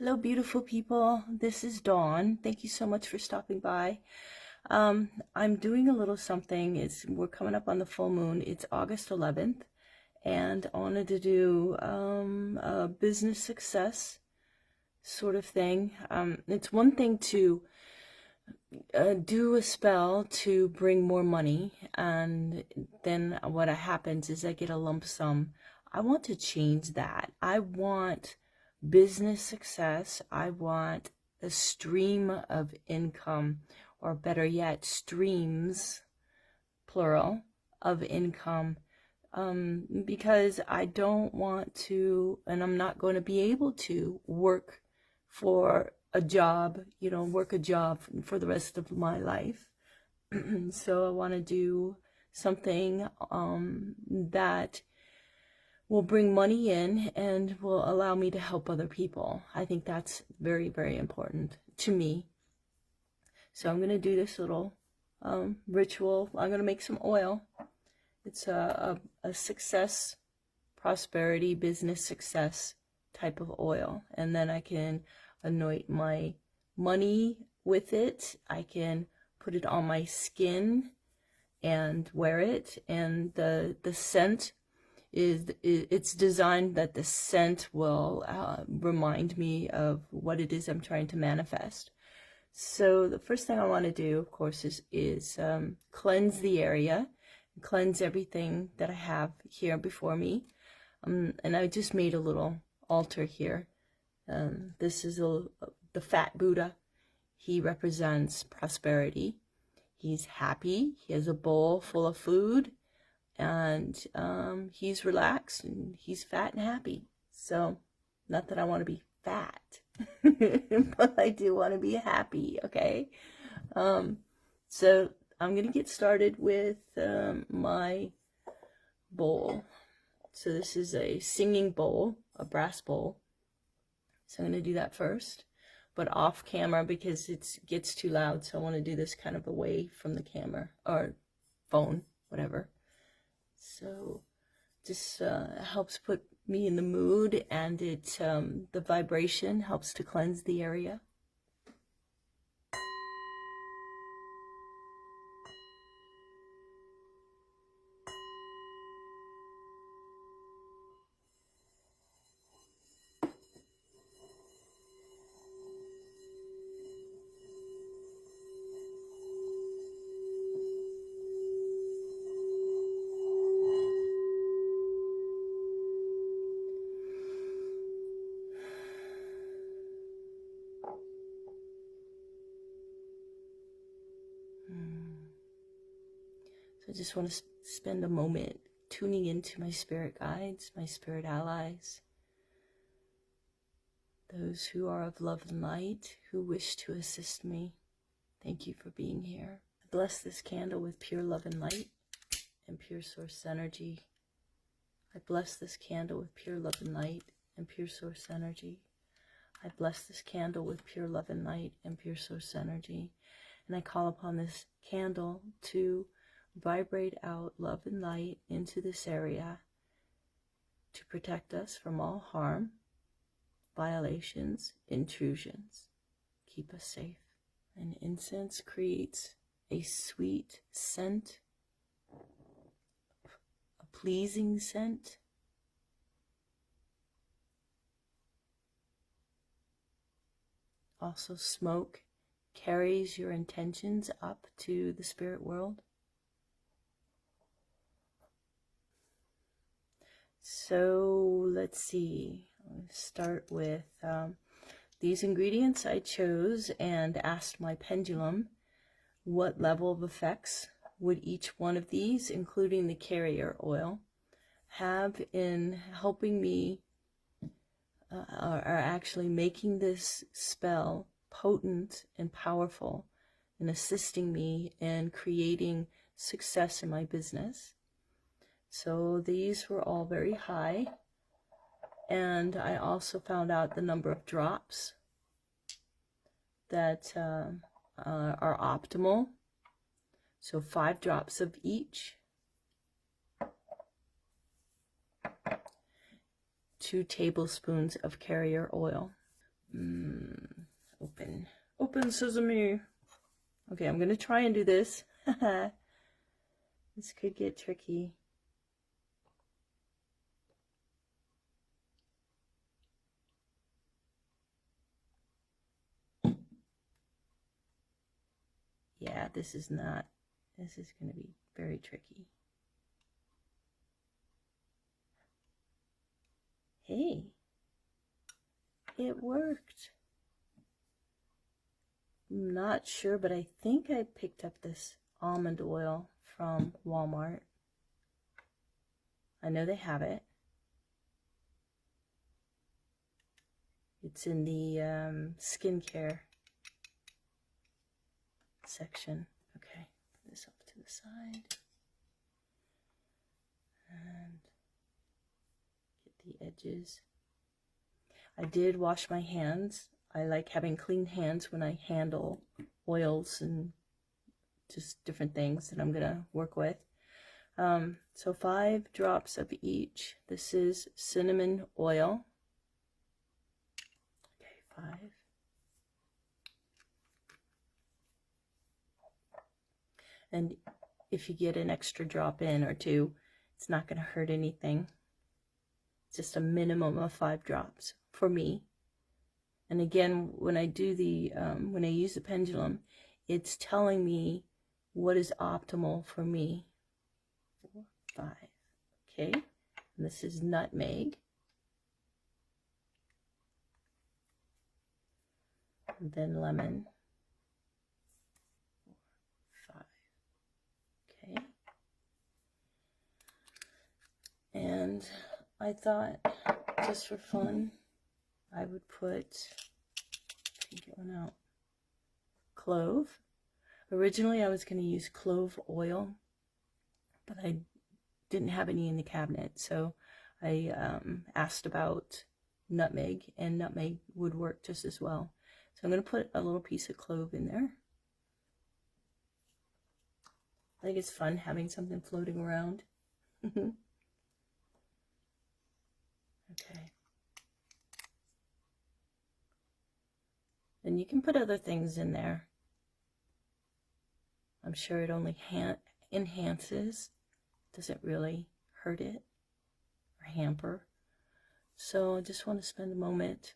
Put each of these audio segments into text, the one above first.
Hello, beautiful people. This is Dawn. Thank you so much for stopping by. I'm doing a little something. We're coming up on the full moon. It's August 11th, and I wanted to do a business success sort of thing. It's one thing to do a spell to bring more money, and then what happens is I get a lump sum. I want to change that. I want business success. I want a stream of income, or better yet, streams, plural, of income. Because I don't want to, and I'm not going to be able to work for a job, work a job for the rest of my life. So I want to do something that will bring money in and will allow me to help other people. I think that's very, very important to me. So I'm going to do this little ritual. I'm going to make some oil. It's a success, prosperity, business success type of oil. And then I can anoint my money with it. I can put it on my skin and wear it. And the scent it's designed that the scent will remind me of what it is I'm trying to manifest. So the first thing I want to do, of course, is cleanse the area, cleanse everything that I have here before me. And I just made a little altar here. This is the fat Buddha. He represents prosperity. He's happy. He has a bowl full of food. And he's relaxed and he's fat and happy. So, not that I want to be fat, but I do want to be happy, okay? So I'm going to get started with my bowl. So this is a singing bowl, a brass bowl. So I'm going to do that first, but off camera because it gets too loud. So I want to do this kind of away from the camera or phone, whatever. So this helps put me in the mood, and the vibration helps to cleanse the area. So I just want to spend a moment tuning into my spirit guides, my spirit allies, those who are of love and light, who wish to assist me. Thank you for being here. I bless this candle with pure love and light and pure source energy. I bless this candle with pure love and light and pure source energy. I bless this candle with pure love and light and pure source energy. And I call upon this candle to vibrate out love and light into this area to protect us from all harm, violations, intrusions. Keep us safe. And incense creates a sweet scent, a pleasing scent. Also, smoke carries your intentions up to the spirit world. So let's see, I'll start with these ingredients I chose and asked my pendulum what level of effects would each one of these, including the carrier oil, have in helping me or actually making this spell potent and powerful and assisting me in creating success in my business. So these were all very high, and I also found out the number of drops that are optimal. So 5 drops of each, 2 tablespoons of carrier oil. Open. Open sesame. Okay, I'm going to try and do this. This could get tricky. Yeah, this is going to be very tricky. Hey, it worked. I'm not sure, but I think I picked up this almond oil from Walmart. I know they have it. It's in the skincare section. Okay, put this up to the side. And get the edges. I did wash my hands. I like having clean hands when I handle oils and just different things that I'm going to work with. So 5 drops of each. This is cinnamon oil. Okay, 5. And if you get an extra drop in or 2, it's not going to hurt anything. It's just a minimum of 5 drops for me. And again, when I do when I use the pendulum, it's telling me what is optimal for me. 4, 5. Okay. And this is nutmeg. And then lemon. 4, 5. Okay. And I thought, just for fun, I would put, get one out, clove. Originally I was going to use clove oil, but I didn't have any in the cabinet, so I asked about nutmeg, and nutmeg would work just as well. So I'm going to put a little piece of clove in there. I think it's fun having something floating around. Okay. And you can put other things in there. I'm sure it only enhances, doesn't really hurt it or hamper. So I just want to spend a moment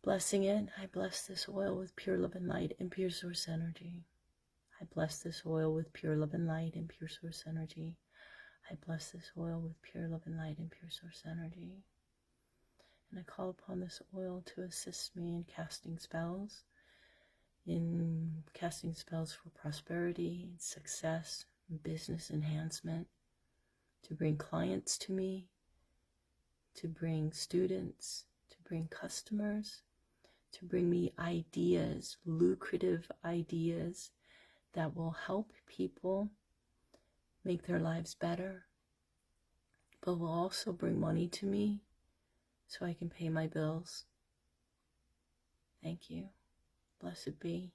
blessing it. I bless this oil with pure love and light and pure source energy. I bless this oil with pure love and light and pure source energy. I bless this oil with pure love and light and pure source energy. And I call upon this oil to assist me in casting spells for prosperity, success, business enhancement, to bring clients to me, to bring students, to bring customers, to bring me ideas, lucrative ideas that will help people make their lives better, but will also bring money to me so I can pay my bills. Thank you. Blessed be.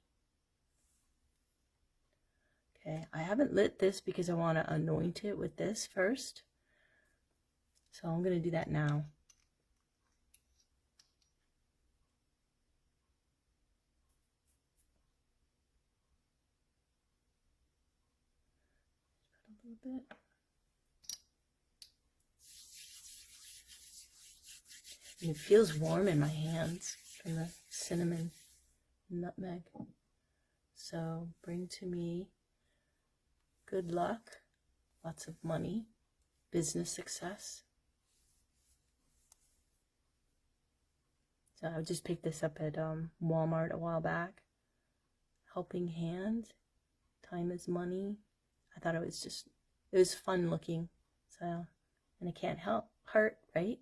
Okay, I haven't lit this because I want to anoint it with this first. So I'm going to do that now. Just put a little bit. And it feels warm in my hands from the cinnamon and nutmeg. So bring to me good luck, lots of money, business success. So I just picked this up at Walmart a while back. Helping hand, time is money. I thought it was fun looking. So, and it can't hurt, right?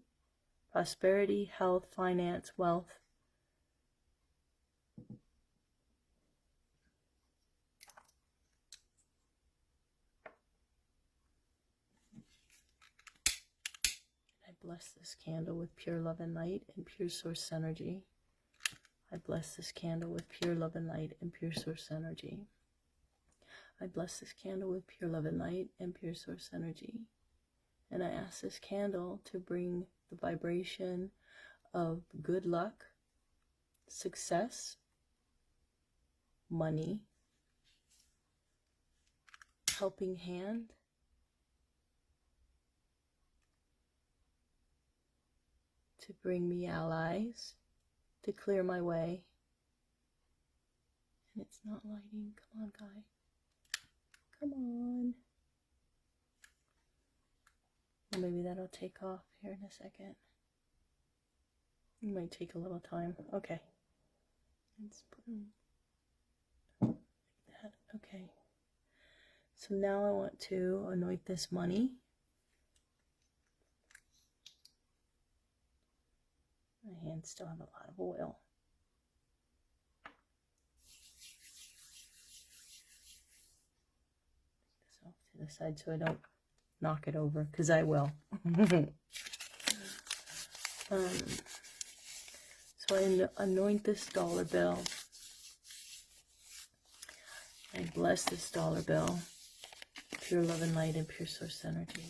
Prosperity, health, finance, wealth. I bless this candle with pure love and light and pure source energy. I bless this candle with pure love and light and pure source energy. I bless this candle with pure love and light and pure source energy. And I ask this candle to bring the vibration of good luck, success, money, helping hand, to bring me allies, to clear my way. And it's not lighting. Come on, guy. Come on. Well, maybe that'll take off here in a second. It might take a little time. Okay. Let's put them like that. Okay. So now I want to anoint this money. My hands still have a lot of oil. Take this off to the side so I don't knock it over, because I will. So I anoint this dollar bill. I bless this dollar bill. Pure love and light and pure source energy.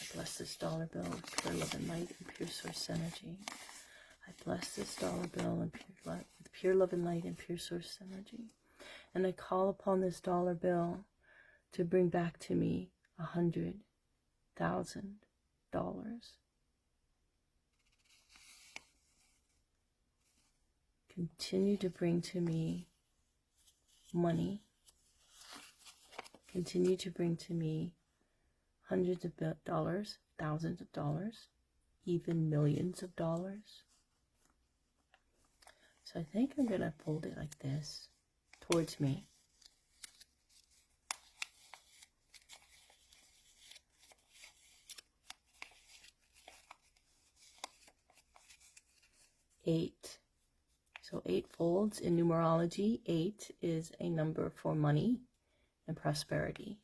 I bless this dollar bill with pure love and light and pure source energy. I bless this dollar bill with pure love and light and pure source energy. And I call upon this dollar bill to bring back to me $100,000. Continue to bring to me money. Continue to bring to me hundreds of dollars, thousands of dollars, even millions of dollars. So I think I'm going to fold it like this towards me. Eight. So 8 folds in numerology. 8 is a number for money and prosperity.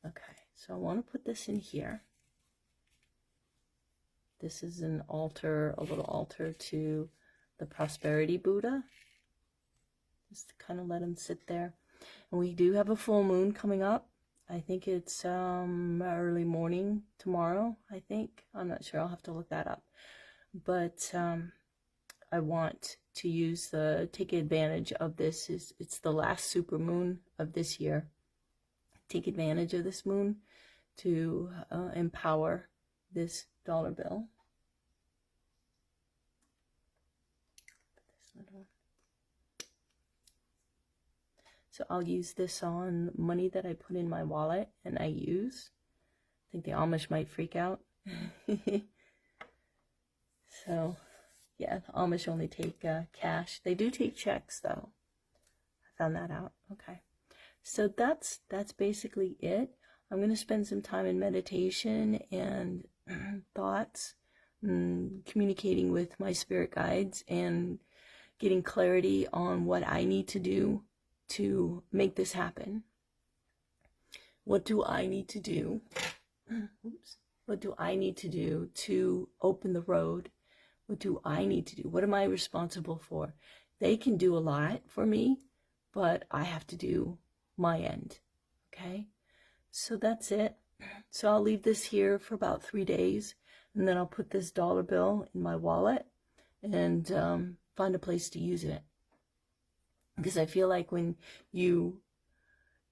Okay, so I want to put this in here. This is an altar, a little altar to the prosperity Buddha. Just to kind of let him sit there. And we do have a full moon coming up. I think it's early morning tomorrow, I think. I'm not sure. I'll have to look that up. But I want to take advantage of this. It's the last super moon of this year. Take advantage of this moon to empower this dollar bill. Put this little. So I'll use this on money that I put in my wallet and I use. I think the Amish might freak out. So yeah, the Amish only take cash. They do take checks, though. I found that out. Okay. So that's basically it. I'm going to spend some time in meditation and thoughts, communicating with my spirit guides and getting clarity on what I need to do to make this happen. What do I need to do? Oops. What do I need to do to open the road? What do I need to do? What am I responsible for? They can do a lot for me, but I have to do my end. Okay? So that's it. So I'll leave this here for about 3 days, and then I'll put this dollar bill in my wallet and find a place to use it. Because I feel like when you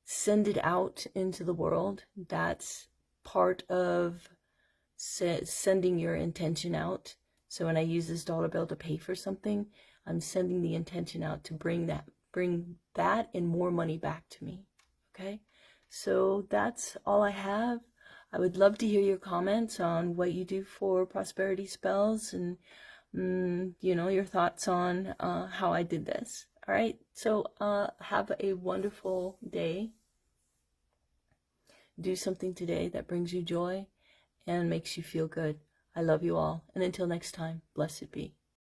send it out into the world, that's part of sending your intention out. So when I use this dollar bill to pay for something, I'm sending the intention out to bring that and more money back to me. Okay? So that's all I have. I would love to hear your comments on what you do for prosperity spells and, your thoughts on how I did this. All right? So have a wonderful day. Do something today that brings you joy and makes you feel good. I love you all. And until next time, blessed be.